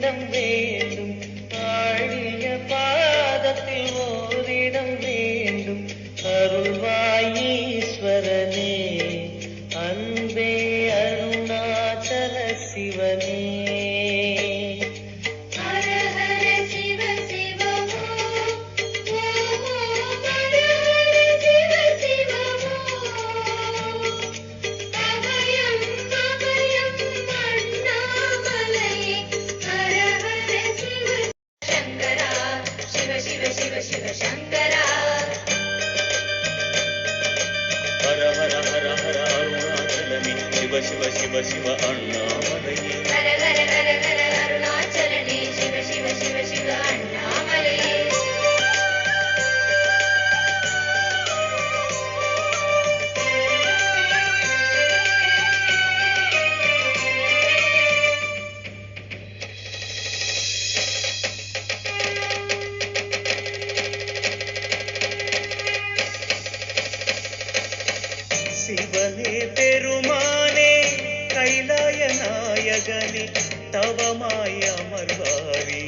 ஓரிடம் வேண்டும், ஆழிய பாதத்தில் ஓரிடம் வேண்டும். அருள்வாயீஸ்வரனே, அன்பே அருணாச்சல சிவனே. हर हर हर हर अरुणाचलने शिव शिव शिव शिव अण्णामलये. हर हर हर हर अरुणाचलने शिव शिव शिव शिव अण्णामलये. சிவனே பெருமானே, கைலாய நாயகனே, தவமாய் அமர்வாரே.